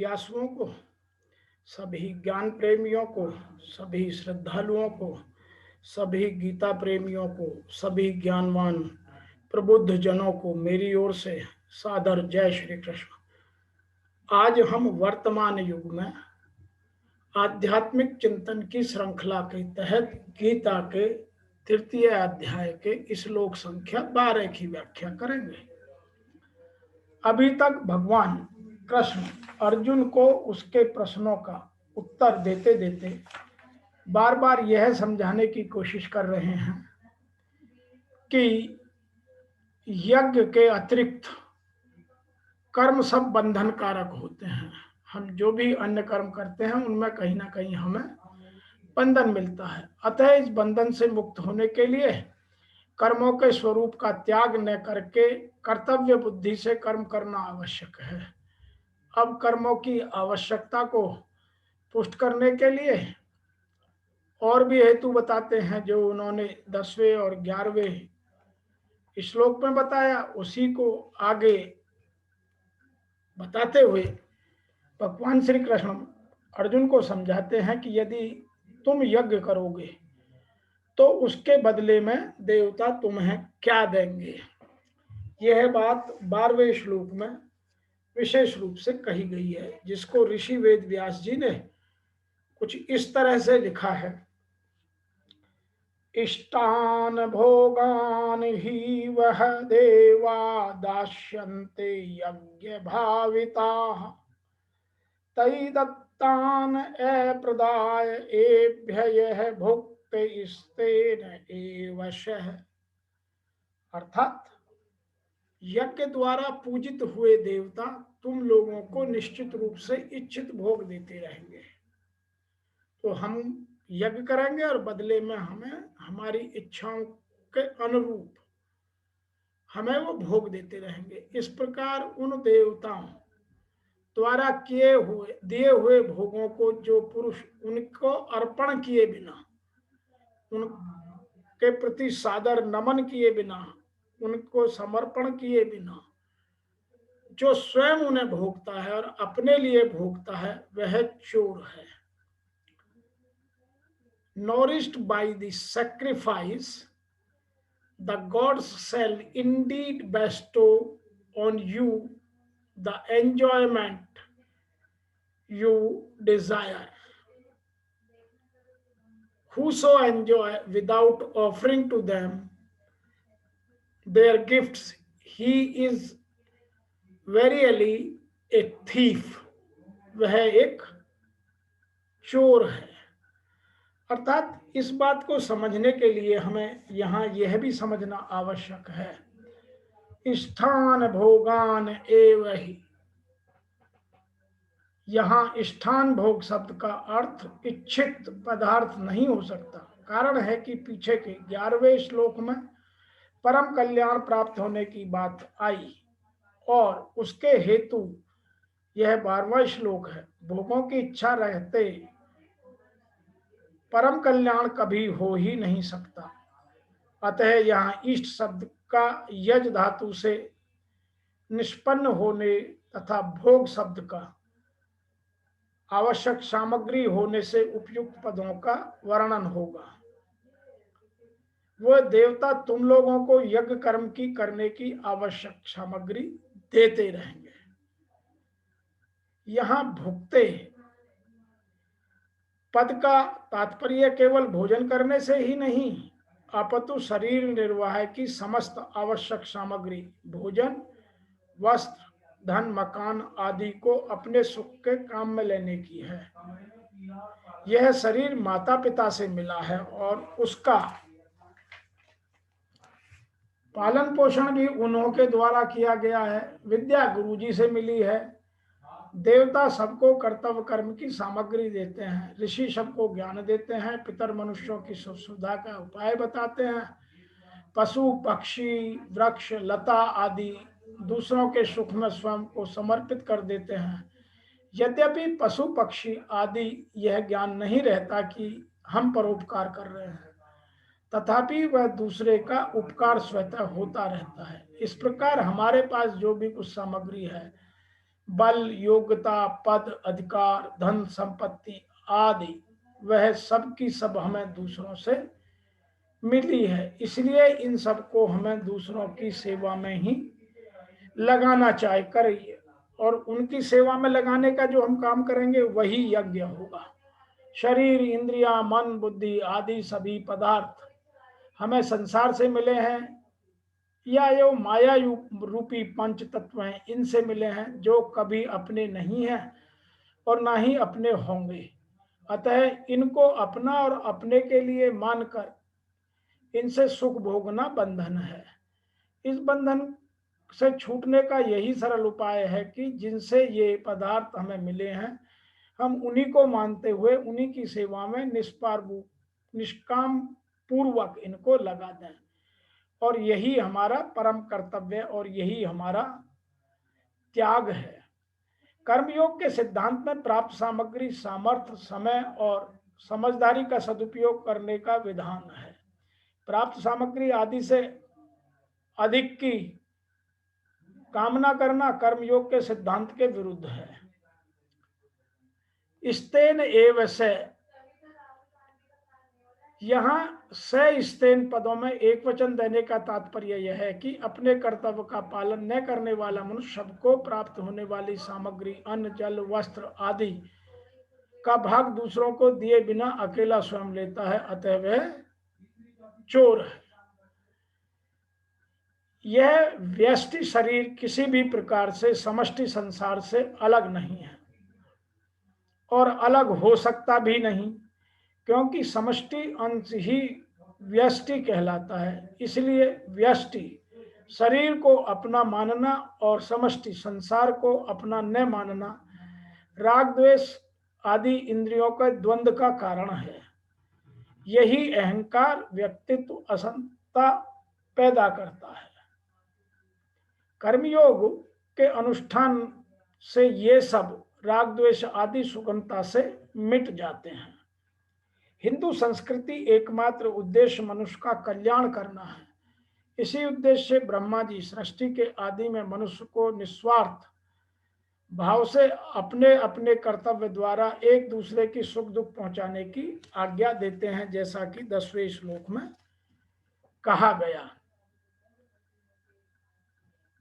जिज्ञासुओं को, सभी ज्ञान प्रेमियों को, सभी श्रद्धालुओं को, सभी गीता प्रेमियों को, सभी ज्ञानवान प्रबुद्ध जनों को मेरी ओर से सादर जय श्री कृष्ण। आज हम वर्तमान युग में आध्यात्मिक चिंतन की श्रृंखला के तहत गीता के तृतीय अध्याय के श्लोक संख्या 12 की व्याख्या करेंगे। अभी तक भगवान कृष्ण अर्जुन को उसके प्रश्नों का उत्तर देते देते बार बार यह समझाने की कोशिश कर रहे हैं कि यज्ञ के अतिरिक्त कर्म सब बंधन कारक होते हैं। हम जो भी अन्य कर्म करते हैं उनमें कहीं ना कहीं हमें बंधन मिलता है। अतः इस बंधन से मुक्त होने के लिए कर्मों के स्वरूप का त्याग न करके कर्तव्य बुद्धि से कर्म करना आवश्यक है। अब कर्मों की आवश्यकता को पुष्ट करने के लिए और भी हेतु बताते हैं जो उन्होंने 10वें और 11वें श्लोक में बताया, उसी को आगे बताते हुए भगवान श्री कृष्ण अर्जुन को समझाते हैं कि यदि तुम यज्ञ करोगे तो उसके बदले में देवता तुम्हें क्या देंगे। यह बात 12वें श्लोक में विशेष रूप से कही गई है, जिसको ऋषि वेद व्यास जी ने कुछ इस तरह से लिखा है। इष्टान भोगान ही वह देवा दास्यन्ते यज्ञ भाविता तई दत्तान अप्रदाय एभ्य भुक्त स्तेन एव शः। अर्थात यज्ञ द्वारा पूजित हुए देवता तुम लोगों को निश्चित रूप से इच्छित भोग देते रहेंगे। तो हम यज्ञ करेंगे और बदले में हमें हमारी इच्छाओं के अनुरूप हमें वो भोग देते रहेंगे। इस प्रकार उन देवताओं द्वारा दिए हुए भोगों को जो पुरुष उनको अर्पण किए बिना, उनके प्रति सादर नमन किए बिना, उनको समर्पण किए बिना जो स्वयं उन्हें भोगता है और अपने लिए भोगता है, वह चोर है। Nourished by the sacrifice, the gods shall indeed bestow on you the enjoyment you desire. Whoso enjoy without offering to them their gifts, he is verily a thief. वह एक चोर है। अर्थात इस बात को समझने के लिए हमें यहाँ यह भी समझना आवश्यक है, इष्ठान भोगान एव ही। यहाँ इष्ठान भोग शब्द का अर्थ इच्छित पदार्थ नहीं हो सकता। कारण है कि पीछे के 11वें श्लोक में परम कल्याण प्राप्त होने की बात आई और उसके हेतु यह 12वां श्लोक है। भोगों की इच्छा रहते परम कल्याण कभी हो ही नहीं सकता। अतः यहाँ इष्ट शब्द का यज धातु से निष्पन्न होने तथा भोग शब्द का आवश्यक सामग्री होने से उपयुक्त पदों का वर्णन होगा। वह देवता तुम लोगों को यज्ञ कर्म की करने की आवश्यक सामग्री देते रहेंगे। यहाँ भुक्ते पद का तात्पर्य केवल भोजन करने से ही नहीं, अपितु शरीर निर्वाह की समस्त आवश्यक सामग्री, भोजन, वस्त्र, धन, मकान आदि को अपने सुख के काम में लेने की है। यह शरीर माता पिता से मिला है और उसका पालन पोषण भी उन्हों के द्वारा किया गया है। विद्या गुरुजी से मिली है। देवता सबको कर्तव्य कर्म की सामग्री देते हैं। ऋषि सबको ज्ञान देते हैं। पितर मनुष्यों की सुविधा का उपाय बताते हैं। पशु पक्षी वृक्ष लता आदि दूसरों के सुख में स्वयं को समर्पित कर देते हैं। यद्यपि पशु पक्षी आदि यह ज्ञान नहीं रहता कि हम परोपकार कर रहे हैं, तथापि वह दूसरे का उपकार स्वतः होता रहता है। इस प्रकार हमारे पास जो भी कुछ सामग्री है बल, योग्यता, पद, अधिकार, धन, संपत्ति आदि, वह सब की सब हमें दूसरों से मिली है। इसलिए इन सबको हमें दूसरों की सेवा में ही लगाना चाहिए, और उनकी सेवा में लगाने का जो हम काम करेंगे वही यज्ञ होगा। शरीर, इंद्रियां, मन, बुद्धि आदि सभी पदार्थ हमें संसार से मिले हैं या ये माया रूपी पंच तत्व हैं, इनसे मिले हैं, जो कभी अपने नहीं हैं और ना ही अपने होंगे। अतः इनको अपना और अपने के लिए मानकर इनसे सुख भोगना बंधन है। इस बंधन से छूटने का यही सरल उपाय है कि जिनसे ये पदार्थ हमें मिले हैं, हम उन्हीं को मानते हुए उन्हीं की सेवा में निष्काम पूर्वक इनको लगा दें, और यही हमारा परम कर्तव्य और यही हमारा त्याग है। कर्मयोग के सिद्धांत में प्राप्त सामग्री, सामर्थ्य, समय और समझदारी का सदुपयोग करने का विधान है। प्राप्त सामग्री आदि से अधिक की कामना करना कर्मयोग के सिद्धांत के विरुद्ध है। स्तेन एव से, यहाँ से स्तेन पदों में एक वचन देने का तात्पर्य यह है कि अपने कर्तव्य का पालन न करने वाला मनुष्य सबको प्राप्त होने वाली सामग्री, अन्न, जल, वस्त्र आदि का भाग दूसरों को दिए बिना अकेला स्वयं लेता है, अतः वह चोर है। यह व्यष्टि शरीर किसी भी प्रकार से समष्टि संसार से अलग नहीं है और अलग हो सकता भी नहीं, क्योंकि समष्टि अंश ही व्यष्टि कहलाता है। इसलिए व्यष्टि शरीर को अपना मानना और समष्टि संसार को अपना न मानना राग, द्वेष आदि इंद्रियों के द्वंद्व का कारण है। यही अहंकार, व्यक्तित्व, असंतता पैदा करता है। कर्मयोग के अनुष्ठान से ये सब राग, द्वेष आदि सुगमता से मिट जाते हैं। हिंदू संस्कृति एकमात्र उद्देश्य मनुष्य का कल्याण करना है। इसी उद्देश्य से ब्रह्मा जी सृष्टि के आदि में मनुष्य को निस्वार्थ भाव से अपने अपने कर्तव्य द्वारा एक दूसरे की सुख दुख पहुंचाने की आज्ञा देते हैं, जैसा कि 10वें श्लोक में कहा गया।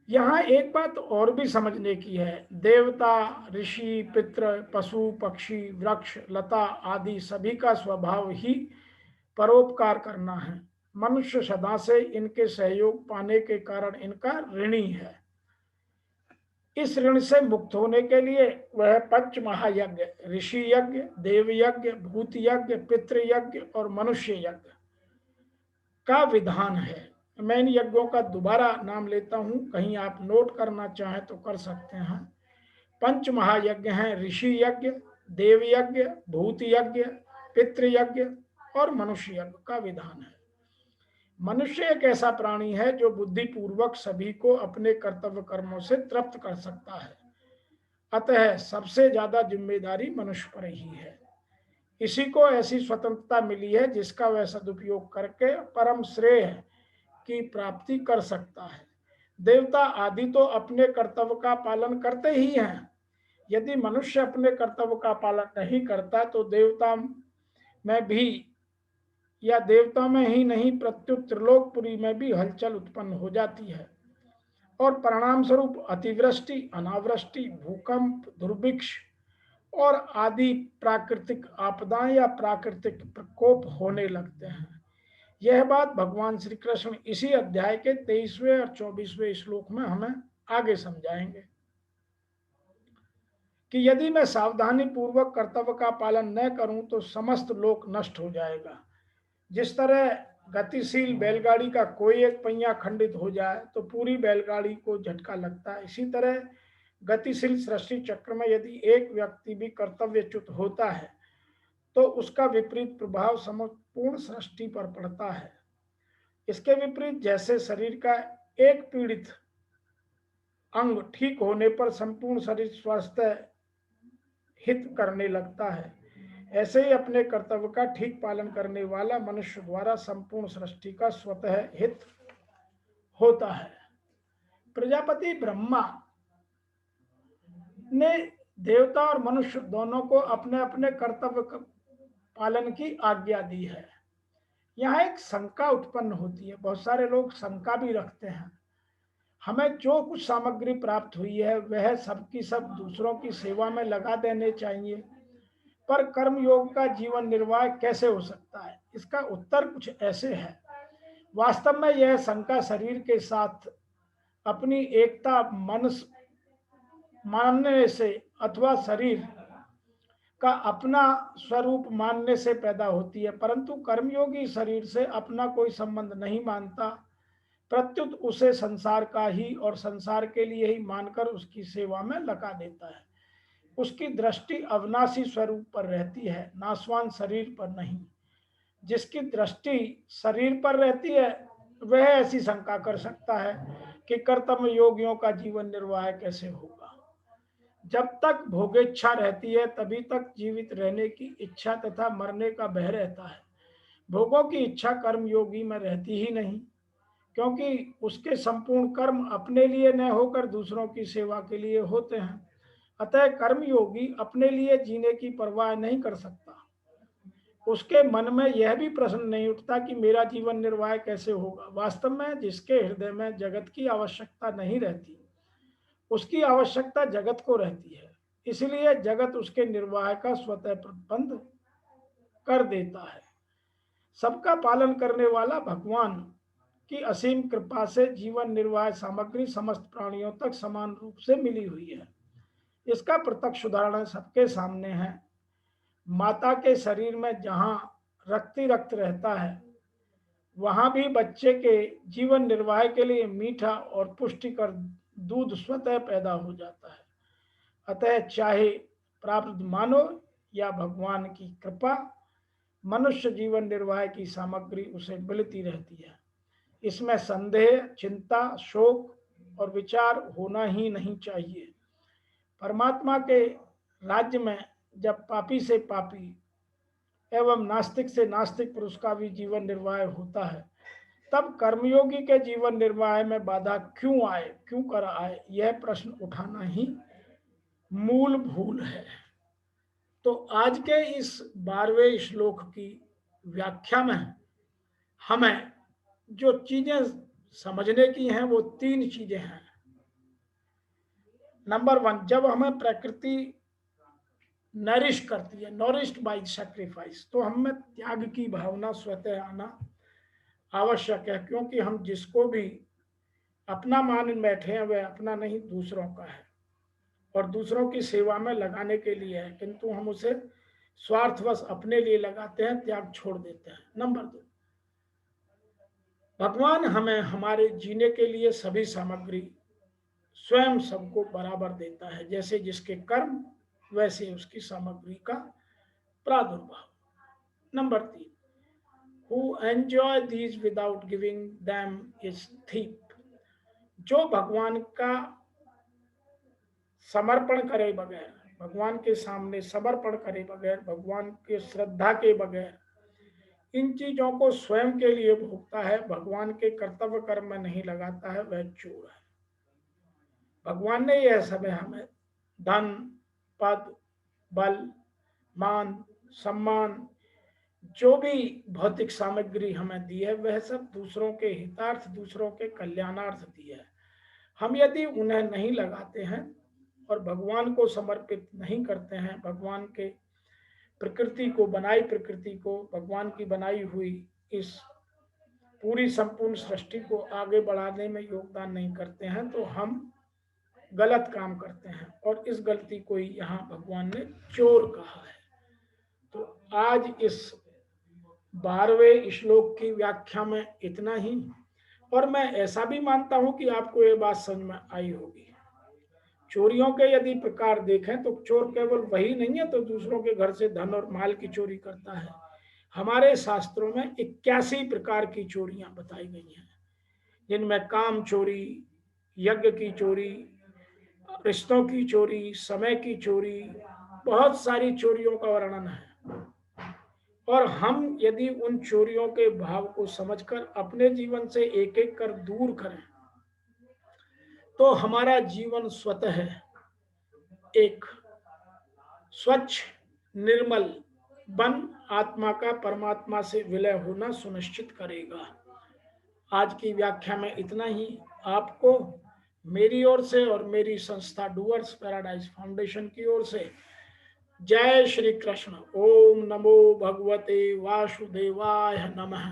यहाँ एक बात और भी समझने की है। देवता, ऋषि, पितृ, पशु, पक्षी, वृक्ष, लता आदि सभी का स्वभाव ही परोपकार करना है। मनुष्य सदा से इनके सहयोग पाने के कारण इनका ऋणी है। इस ऋण से मुक्त होने के लिए वह पंच महायज्ञ, ऋषि यज्ञ, देव यज्ञ, भूत यज्ञ, पितृ यज्ञ और मनुष्य यज्ञ का विधान है। मैं इन यज्ञों का दोबारा नाम लेता हूं, कहीं आप नोट करना चाहें तो कर सकते हैं। पंच महायज्ञ हैं ऋषि यज्ञ, देव यज्ञ, भूत यज्ञ, पितृ यज्ञ और मनुष्य यज्ञ का विधान है। मनुष्य एक ऐसा प्राणी है जो बुद्धि पूर्वक सभी को अपने कर्तव्य कर्मों से तृप्त कर सकता है। अतः सबसे ज्यादा जिम्मेदारी मनुष्य पर ही है। इसी को ऐसी स्वतंत्रता मिली है जिसका वह सदुपयोग करके परम श्रेय की प्राप्ति कर सकता है। देवता आदि तो अपने कर्तव्य का पालन करते ही हैं। यदि मनुष्य अपने कर्तव्य का पालन नहीं करता तो देवता में ही नहीं प्रत्युत त्रिलोकपुरी में भी हलचल उत्पन्न हो जाती है, और परिणाम स्वरूप अतिवृष्टि, अनावृष्टि, भूकंप, दुर्भिक्ष और आदि प्राकृतिक आपदाएं या प्राकृतिक प्रकोप होने लगते हैं। यह बात भगवान श्री कृष्ण इसी अध्याय के 23वें और 24वें श्लोक में हमें आगे समझाएंगे कि यदि मैं सावधानी पूर्वक कर्तव्य का पालन न करूं तो समस्त लोक नष्ट हो जाएगा। जिस तरह गतिशील बैलगाड़ी का कोई एक पहिया खंडित हो जाए तो पूरी बैलगाड़ी को झटका लगता है, इसी तरह गतिशील सृष्टि चक्र में यदि एक व्यक्ति भी कर्तव्यच्युत होता है तो उसका विपरीत प्रभाव संपूर्ण सृष्टि पर पड़ता है। इसके विपरीत जैसे शरीर का एक पीड़ित अंग ठीक होने पर संपूर्ण शरीर स्वस्थ हित करने लगता है, ऐसे ही अपने कर्तव्य का ठीक पालन करने वाला मनुष्य द्वारा संपूर्ण सृष्टि का स्वतः हित होता है। प्रजापति ब्रह्मा ने देवता और मनुष्य दोनों को अपने अपने कर्तव्य पालन की आज्ञा दी है। यहाँ एक शंका उत्पन्न होती है, बहुत सारे लोग शंका भी रखते हैं, हमें जो कुछ सामग्री प्राप्त हुई है वह सबकी सब दूसरों की सेवा में लगा देने चाहिए, पर कर्म योग का जीवन निर्वाह कैसे हो सकता है? इसका उत्तर कुछ ऐसे है। वास्तव में यह शंका शरीर के साथ अपनी एकता मन मानने से अथवा शरीर का अपना स्वरूप मानने से पैदा होती है, परंतु कर्मयोगी शरीर से अपना कोई संबंध नहीं मानता, प्रत्युत उसे संसार का ही और संसार के लिए ही मानकर उसकी सेवा में लगा देता है। उसकी दृष्टि अविनाशी स्वरूप पर रहती है, नाशवान शरीर पर नहीं। जिसकी दृष्टि शरीर पर रहती है वह ऐसी शंका कर सकता है कि कर्तव्य योगियों का जीवन निर्वाह कैसे होगा। जब तक भोगेच्छा रहती है तभी तक जीवित रहने की इच्छा तथा मरने का भय रहता है। भोगों की इच्छा कर्म योगी में रहती ही नहीं, क्योंकि उसके संपूर्ण कर्म अपने लिए न होकर दूसरों की सेवा के लिए होते हैं। अतः कर्म योगी अपने लिए जीने की परवाह नहीं कर सकता। उसके मन में यह भी प्रश्न नहीं उठता कि मेरा जीवन निर्वाह कैसे होगा। वास्तव में जिसके हृदय में जगत की आवश्यकता नहीं रहती, उसकी आवश्यकता जगत को रहती है, इसलिए जगत उसके निर्वाह का स्वतः प्रबंध कर देता है। सबका पालन करने वाला भगवान की असीम कृपा से जीवन निर्वाह सामग्री समस्त प्राणियों तक समान रूप से मिली हुई है। इसका प्रत्यक्ष उदाहरण सबके सामने है। माता के शरीर में जहाँ रक्त ही रक्त रहता है, वहां भी बच्चे के जीवन निर्वाह के लिए मीठा और पुष्टिकर दूध स्वतः पैदा हो जाता है। अतः चाहे प्रारब्ध मानो या भगवान की कृपा, मनुष्य जीवन निर्वाह की सामग्री उसे मिलती रहती है। इसमें संदेह, चिंता, शोक और विचार होना ही नहीं चाहिए। परमात्मा के राज्य में जब पापी से पापी एवं नास्तिक से नास्तिक पुरुष का भी जीवन निर्वाह होता है, तब कर्मयोगी के जीवन निर्वाह में बाधा क्यों आए, क्यों कर आए, यह प्रश्न उठाना ही मूल भूल है। तो आज के इस 12वें श्लोक की व्याख्या में हमें जो चीजें समझने की हैं वो 3 चीजें हैं। नंबर 1, जब हमें प्रकृति नरिश करती है, नॉरिश्ड बाय सैक्रिफाइस, तो हमें त्याग की भावना स्वतः आना आवश्यक है, क्योंकि हम जिसको भी अपना मान बैठे हैं वह अपना नहीं दूसरों का है और दूसरों की सेवा में लगाने के लिए है, किंतु हम उसे स्वार्थवश अपने लिए लगाते हैं, त्याग छोड़ देते हैं। नंबर 2, भगवान हमें हमारे जीने के लिए सभी सामग्री स्वयं सबको बराबर देता है, जैसे जिसके कर्म वैसे उसकी सामग्री का प्रादुर्भाव। Number 3, who enjoy these without giving them is thief। जो भगवान का समर्पण करे बगैर, भगवान के सामने समर्पण करे बगैर, भगवान के श्रद्धा के बगैर इन चीजों को स्वयं के लिए भोगता है, भगवान के कर्तव्य कर्म में नहीं लगाता है, वह चोर है। भगवान ने यह समय हमें धन, पद, बल, मान, सम्मान, जो भी भौतिक सामग्री हमें दी है वह सब दूसरों के हितार्थ, दूसरों के कल्याणार्थ दी है। हम यदि उन्हें नहीं लगाते हैं और भगवान को समर्पित नहीं करते हैं, भगवान के प्रकृति को, बनाई प्रकृति को, भगवान की बनाई हुई इस पूरी संपूर्ण सृष्टि को आगे बढ़ाने में योगदान नहीं करते हैं, तो हम गलत काम करते हैं और इस गलती को ही यहाँ भगवान ने चोर कहा है। तो आज इस 12वें श्लोक की व्याख्या में इतना ही, और मैं ऐसा भी मानता हूं कि आपको ये बात समझ में आई होगी। चोरियों के यदि प्रकार देखें तो चोर केवल वही नहीं है तो दूसरों के घर से धन और माल की चोरी करता है। हमारे शास्त्रों में 81 प्रकार की चोरियां बताई गई हैं, जिनमें काम चोरी, यज्ञ की चोरी, रिश्तों की चोरी, समय की चोरी, बहुत सारी चोरियों का वर्णन है। और हम यदि उन चोरियों के भाव को समझकर अपने जीवन से एक एक कर दूर करें तो हमारा जीवन स्वतः एक स्वच्छ निर्मल वन आत्मा का परमात्मा से विलय होना सुनिश्चित करेगा। आज की व्याख्या में इतना ही। आपको मेरी ओर से और मेरी संस्था डूअर्स पैराडाइज फाउंडेशन की ओर से जय श्री कृष्ण। ओम नमो भगवते वासुदेवाय नमः।